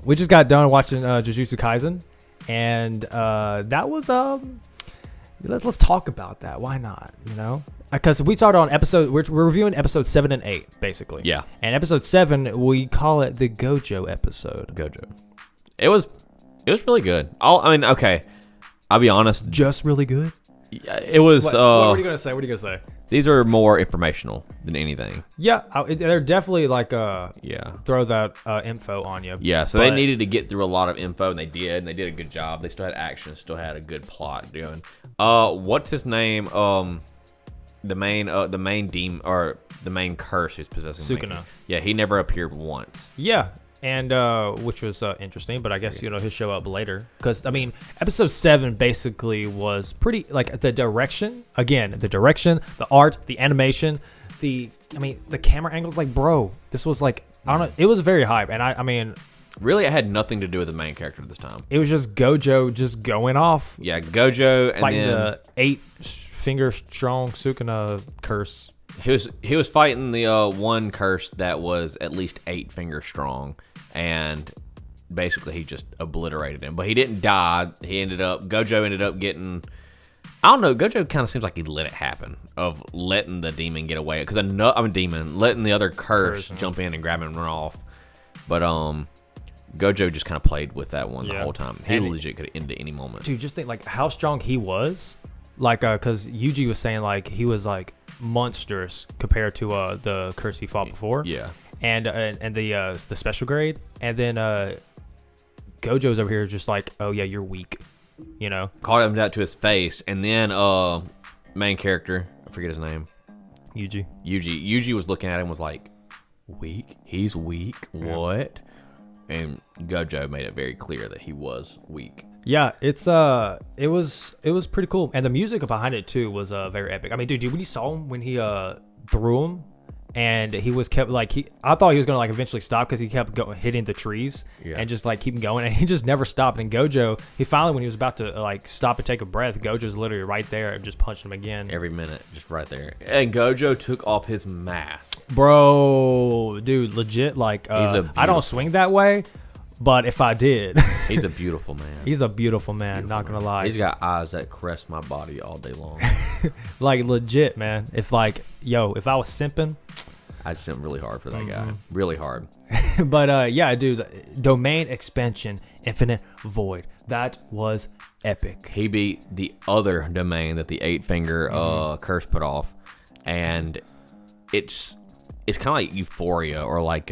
We just got done watching Jujutsu Kaisen, and that was let's talk about that. Why not? You know, because we started on we're reviewing episode 7 and 8 basically. Yeah. And episode 7 we call it the Gojo episode. Gojo. It was really good. Okay. I'll be honest. Just really good. It was. What are you gonna say? What are you gonna say? These are more informational than anything. Yeah, they're definitely like throw that info on you. Yeah, so they needed to get through a lot of info, and they did. And they did a good job. They still had action, still had a good plot going. What's his name? The main demon or the main curse who's possessing Sukuna. Yeah, he never appeared once. Yeah. And which was interesting, but I guess he'll show up later because episode 7 basically was pretty like the direction, the art, the animation, the camera angles. Like, bro, this was like I don't know, it was very hype, and I mean, really, it had nothing to do with the main character this time. It was just Gojo just going off. Yeah, Gojo and fighting then the 8-finger strong Sukuna curse. He was fighting the one curse that was at least 8 fingers strong, and basically he just obliterated him. But he didn't die. Gojo ended up getting. I don't know. Gojo kind of seems like he let it happen of letting the demon get away because letting the other curse jump in and grab him and run off. But Gojo just kind of played with that one the whole time. He legit could have ended any moment. Dude, just think like how strong he was. Like, because Yuji was saying like he was like monstrous compared to the curse he fought before. Yeah. And the special grade, and then Gojo's over here just like, oh yeah, you're weak, you know. Called him out to his face, and then main character, I forget his name. Yuji was looking at him and was like, weak? He's weak? Yeah. What? And Gojo made it very clear that he was weak. Yeah, it was pretty cool, and the music behind it too was very epic. I mean, dude, when you saw him when he threw him, and he was kept like I thought he was gonna like eventually stop because he kept hitting the trees and just like keep going, and he just never stopped. And Gojo, he finally when he was about to like stop and take a breath, Gojo's literally right there and just punched him again. Every minute, just right there. And Gojo took off his mask, bro, dude, legit. Like I don't swing that way. But if I did, he's a beautiful man. He's a beautiful man. Not gonna lie. He's got eyes that caress my body all day long. Like legit, man. If I was simping, I'd simp really hard for that guy. Really hard. But yeah, dude. Domain expansion, Infinite Void. That was epic. He beat the other domain that the 8-finger curse put off, and it's kind of like Euphoria or like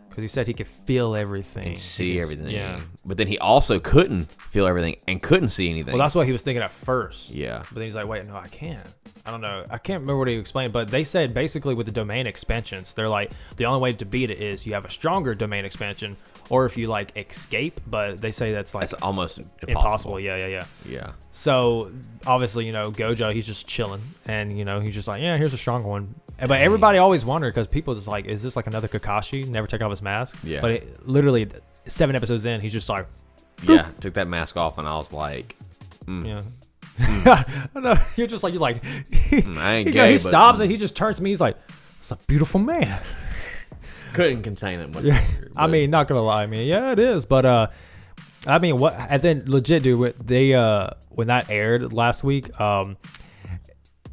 because he said he could feel everything. And see everything. Yeah. But then he also couldn't feel everything and couldn't see anything. Well, that's what he was thinking at first. Yeah. But then he's like, wait, no, I can't. I don't know. I can't remember what he explained, but they said basically with the domain expansions, they're like, the only way to beat it is you have a stronger domain expansion, or if you like escape, but they say that's like... That's almost impossible. Yeah. Yeah. So, obviously, Gojo, he's just chilling, and, he's just like, yeah, here's a strong one. But everybody always wondered, because people just like, is this like another Kakashi? Never take off his mask? Yeah. But literally, 7 episodes in, he's just like... Yeah, took that mask off, and I was like... Yeah. I know. You're like... I ain't gay, he stops, and he just turns to me, he's like, it's a beautiful man. Couldn't contain it much longer. I mean, not gonna lie, yeah, it is. But I mean, what? And then legit, dude, they when that aired last week,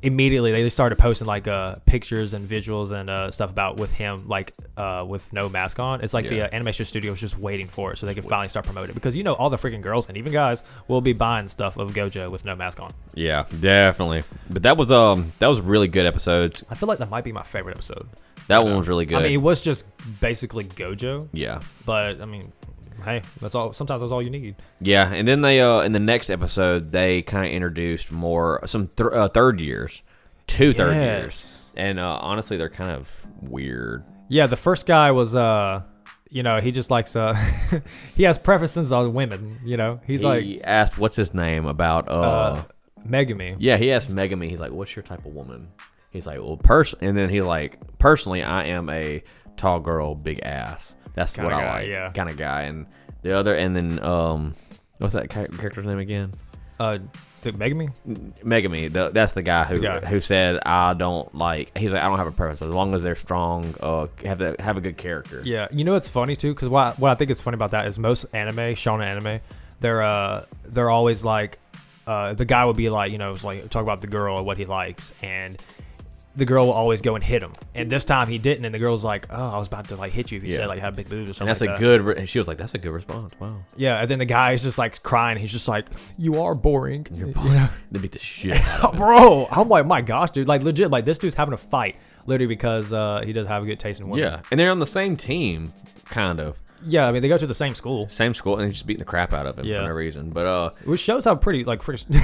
immediately they started posting like pictures and visuals and stuff about with him like with no mask on. It's like the animation studio was just waiting for it so they could finally start promoting it, because all the freaking girls and even guys will be buying stuff of Gojo with no mask on. Yeah, definitely. But that was really good episodes. I feel like that might be my favorite episode. That one was really good. I mean, it was just basically Gojo. Yeah. But I mean, hey, that's all. Sometimes that's all you need. Yeah, and then they in the next episode they kind of introduced some third years, two third years, and honestly they're kind of weird. Yeah, the first guy was he just likes he has preferences on women. He asked what's his name about Megami. Yeah, he asked Megami. He's like, what's your type of woman? He's like, well, and then he's like, personally, I am a tall girl, big ass. That's kinda what I like, yeah. Kind of guy. And the other, and then what's that character's name again? The Megami? Megami, that's the guy who said I don't like. He's like I don't have a preference as long as they're strong. Have a good character. Yeah, you know it's funny too because what I think is funny about that is most anime, shonen anime, they're always like, the guy would be like, like talk about the girl or what he likes, and the girl will always go and hit him. And this time he didn't, and the girl's like, "Oh, I was about to like hit you if you said like have big boobs or something." And that's like good. She was like, "That's a good response." Wow. Yeah, and then the guy is just like crying. He's just like, "You are boring." You're boring. They beat the shit out of him. Bro, I'm like, my gosh, dude, like legit, like this dude's having a fight literally because he does have a good taste in women. Yeah, and they're on the same team, kind of. Yeah, I mean they go to the same school. And he's just beating the crap out of him for no reason. But which shows how pretty like freaking.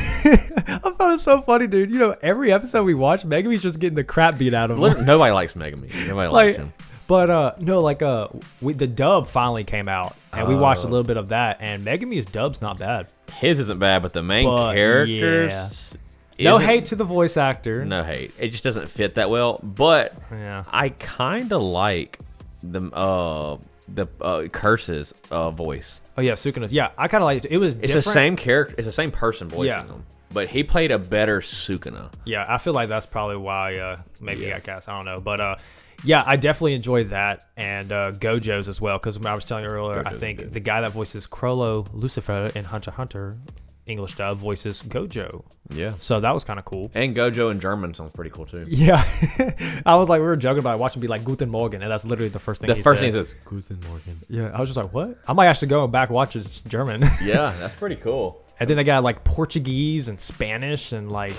I found it so funny, dude. Every episode we watch, Megami's just getting the crap beat out of him. Nobody likes Megami. Nobody likes him. But no, like the dub finally came out, and we watched a little bit of that, and Megami's dub's not bad. His isn't bad, but the main characters. Yeah. No hate to the voice actor. No hate. It just doesn't fit that well. But yeah. I kind of like the Curse's voice. Oh yeah, Sukuna's. Yeah, I kind of like it. It was It's different. the same character. It's the same person voicing them. But he played a better Sukuna. Yeah, I feel like that's probably why maybe he got cast. I don't know. But yeah, I definitely enjoyed that. And Gojo's as well. Because I was telling you earlier, I think the guy that voices Crollo Lucifer in Hunter x Hunter, English dub, voices Gojo. Yeah. So that was kind of cool. And Gojo in German sounds pretty cool too. Yeah. I was like, we were joking about it, watching be like Guten Morgen, and that's literally the first thing he said. The first thing he says, Guten Morgen. Yeah. I was just like, what? I might actually go back watch his German. Yeah, that's pretty cool. And then they got like Portuguese and Spanish and like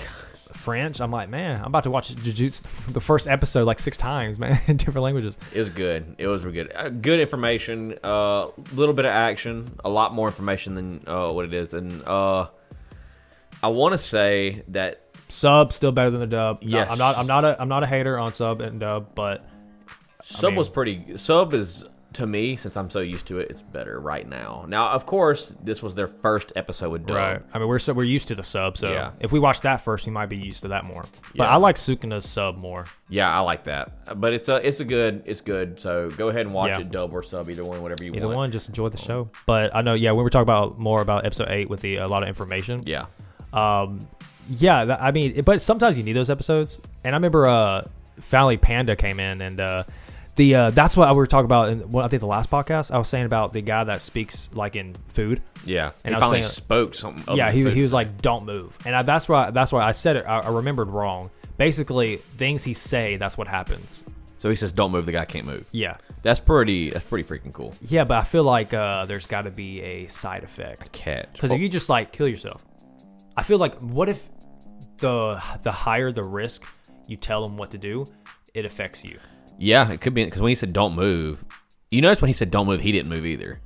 French. I'm like, man, I'm about to watch Jujutsu the first episode like 6 times, man, in different languages. It was good. It was really good. Good information. Little bit of action. A lot more information than what it is. And I want to say that sub still better than the dub. Yes. I'm not a hater on sub and dub, but sub was pretty. Sub is, to me, since I'm so used to it, it's better right now. Now, of course, this was their first episode with dub. Right. I mean, we're used to the sub, so if we watch that first, we might be used to that more. But Yeah. I like Sukuna's sub more. Yeah, I like that. But it's good. So go ahead and watch it, dub or sub, either one, whatever you want. Either one, just enjoy the show. But I know, we were talking more about episode 8 with a lot of information. Yeah. I mean, but sometimes you need those episodes. And I remember Fally Panda came in, and that's what we were talking about in I think the last podcast. I was saying about the guy that speaks like in food. Yeah, and he finally spoke something. Yeah, he was like, "Don't move," and that's why I said it. I remembered wrong. Basically, things he say, that's what happens. So he says, "Don't move." The guy can't move. Yeah, that's pretty freaking cool. Yeah, but I feel like there's got to be a side effect. A catch. Because if you just like kill yourself, I feel like what if the higher the risk you tell them what to do, it affects you. Yeah, it could be because when he said "don't move," you notice when he said "don't move," he didn't move either.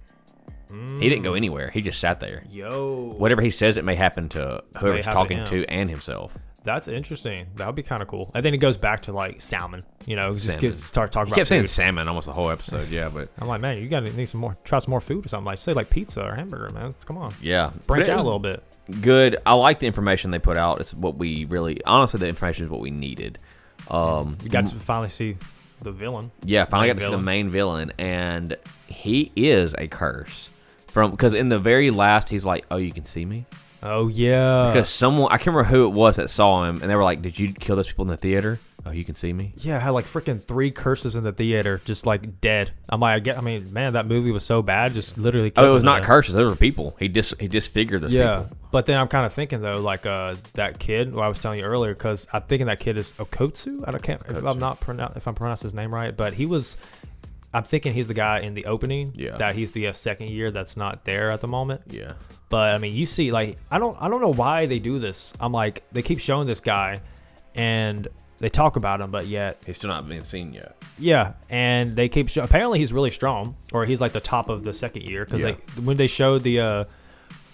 He didn't go anywhere. He just sat there. Yo, whatever he says, it may happen to whoever he's talking to and himself. That's interesting. That would be kind of cool. I think it goes back to like salmon. Start talking about. He kept saying food. salmon almost the whole episode. Yeah, but I'm like, man, you gotta need some more. Try some more food or something. Like say like pizza or hamburger, man. Come on. Yeah, branch out a little bit. Good. I like the information they put out. It's what we really, honestly, the information is what we needed. You got to finally see the villain. Yeah, finally got to see the main villain, and he is a curse. Because in the very last, he's like, "Oh, you can see me." Oh yeah. Because someone, I can't remember who it was that saw him, and they were like, "Did you kill those people in the theater?" "Oh, you can see me." Yeah, I had like freaking 3 curses in the theater, just like dead. I'm like, I mean, man, that movie was so bad, just literally. Oh, it was not curses; those were people. He disfigured those people. Yeah, but then I'm kind of thinking though, like that kid, what I was telling you earlier, because I'm thinking that kid is Okotsu. If I'm pronouncing his name right, but he was. I'm thinking he's the guy in the opening. Yeah. That he's the second year that's not there at the moment. Yeah. But I mean, you see, like, I don't know why they do this. I'm like, they keep showing this guy, and they talk about him, but yet he's still not being seen yet. Yeah, and they keep apparently he's really strong, or he's like the top of the second year because when they showed the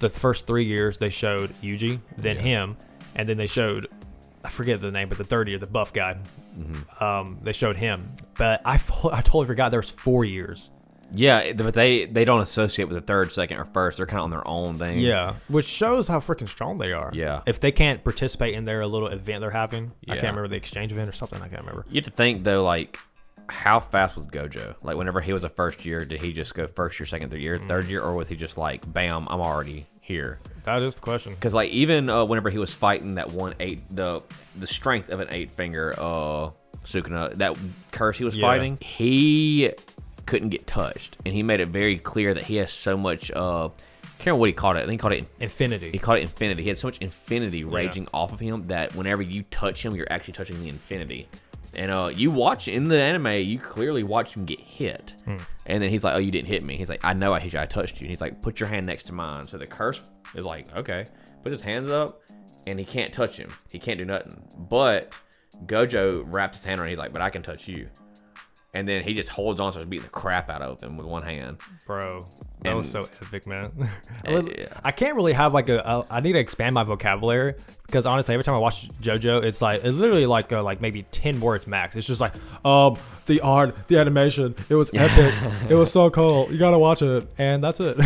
first 3 years, they showed Yuji, then him, and then they showed. I forget the name, but the third year, the buff guy, they showed him. But I totally forgot there's 4 years. Yeah, but they don't associate with the third, second, or first. They're kind of on their own thing. Yeah, which shows how freaking strong they are. Yeah. If they can't participate in their little event they're having, I can't remember the exchange event or something. I can't remember. You have to think, though, like, how fast was Gojo? Like, whenever he was a first year, did he just go first year, second year, third year, or was he just like, bam, I'm already here? That is the question. Because like even whenever he was fighting that the strength of an 8-finger Sukuna, that curse he was fighting, he couldn't get touched, and he made it very clear that he has so much. I can't remember what he called it. I think he called it infinity. He called it infinity. He had so much infinity raging off of him that whenever you touch him, you're actually touching the infinity. And you watch in the anime, you clearly watch him get hit. And then he's like, "Oh, you didn't hit me." He's like, "I know I hit you. I touched you." And he's like, "Put your hand next to mine." So the curse is like, okay, puts his hands up, and he can't touch him. He can't do nothing. But Gojo wraps his hand around. He's like, "But I can touch you." And then he just holds on, starts beating the crap out of him with one hand. Bro, that was so epic, man. I can't really have like I need to expand my vocabulary because honestly, every time I watch JoJo, it's literally like maybe 10 words max. It's just like, the art, the animation, it was epic. It was so cool. You gotta watch it, and that's it.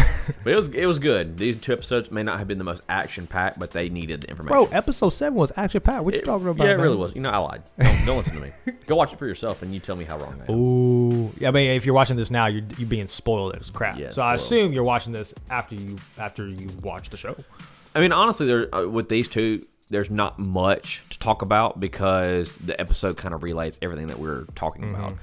But it was good. These 2 episodes may not have been the most action packed, but they needed the information. Bro, episode 7 was action packed. What you talking about? Yeah, it really was. You know, I lied. Don't listen to me. Go watch it for yourself, and you tell me how wrong I am. Ooh, yeah. I mean, if you're watching this now, you're being spoiled as crap. Yeah, so I assume you're watching this after you watch the show. I mean, honestly, with these 2, there's not much to talk about because the episode kind of relays everything that we're talking about.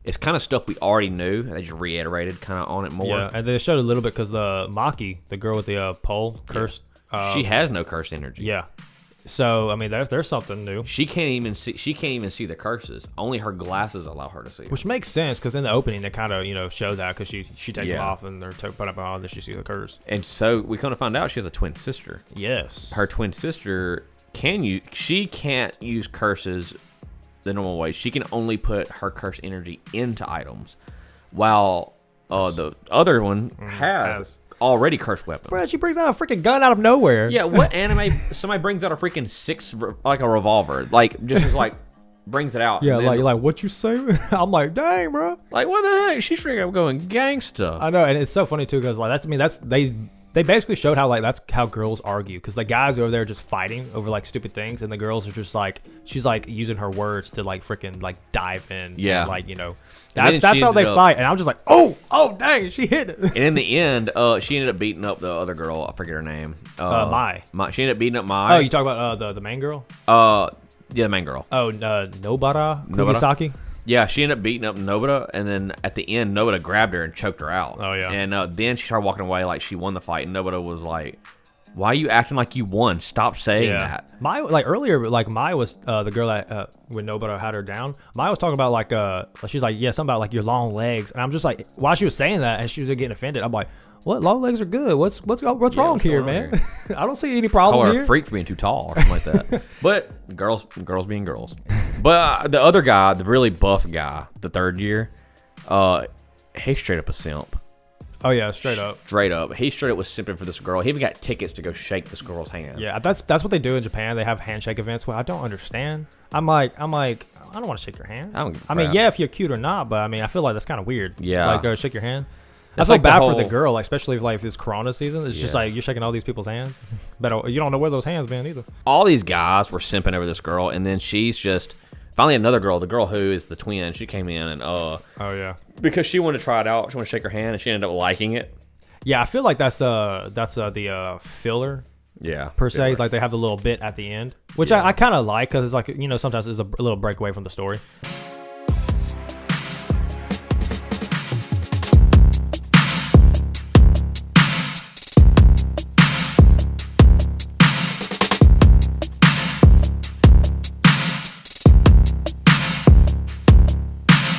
It's kind of stuff we already knew. They just reiterated kind of on it more. Yeah, and they showed a little bit because the Maki, the girl with the pole, cursed. She has no cursed energy. Yeah. So I mean, there's something new. She can't even see the curses. Only her glasses allow her to see. Which makes sense because in the opening they kind of show that because she takes them off and they're put up on, then she sees the curse. And so we kind of find out she has a twin sister. Yes. Her twin sister she can't use curses the normal way. She can only put her curse energy into items, while the other one has already cursed weapons. Bro, she brings out a freaking gun out of nowhere. Yeah, what anime somebody brings out a freaking 6 like a revolver, like just as like brings it out. Yeah, like what you say? I'm like, dang, bro. Like what the heck? She's freaking going gangsta. I know, and it's so funny too because like they basically showed how like that's how girls argue because the guys over there are just fighting over like stupid things and the girls are just like she's like using her words to like freaking like dive in. Yeah, and, like that's how they fight. And I'm just like, oh dang, she hit it. And in the end, she ended up beating up the other girl. I forget her name. Mai. She ended up beating up Mai. Oh, you talk about the main girl? Yeah, the main girl. Oh, Nobara Kugisaki. Yeah, she ended up beating up Nobita, and then at the end, Nobita grabbed her and choked her out. Oh, yeah. And then she started walking away like she won the fight, and Nobita was like, "Why are you acting like you won? Stop saying that." Mai, like earlier, like Mai was the girl that when Nobita had her down. Mai was talking about like she's like, yeah, something about like your long legs, and I'm just like, while she was saying that, and she was getting offended, I'm like, what? Long legs are good. What's wrong here, man? I don't see any problem Call her here. A freak for being too tall or something like that. But girls being girls. But the other guy, the really buff guy, the 3rd year, he's straight up a simp. Oh yeah, straight up. He straight up was simping for this girl. He even got tickets to go shake this girl's hand. Yeah, that's what they do in Japan. They have handshake events. Well, I don't understand. I'm like, I don't want to shake your hand. I mean, yeah, if you're cute or not, but I mean, I feel like that's kind of weird. Yeah, like go shake your hand. I feel bad for the girl, like, especially if like this Corona season. It's just like you're shaking all these people's hands, but you don't know where those hands been either. All these guys were simping over this girl, and then she's just finally another girl, the girl who is the twin. She came in and oh yeah, because she wanted to try it out. She wanted to shake her hand, and she ended up liking it. Yeah, I feel like that's the filler. Yeah, per se, like they have the little bit at the end, which I kind of like because it's like sometimes it's a little breakaway from the story.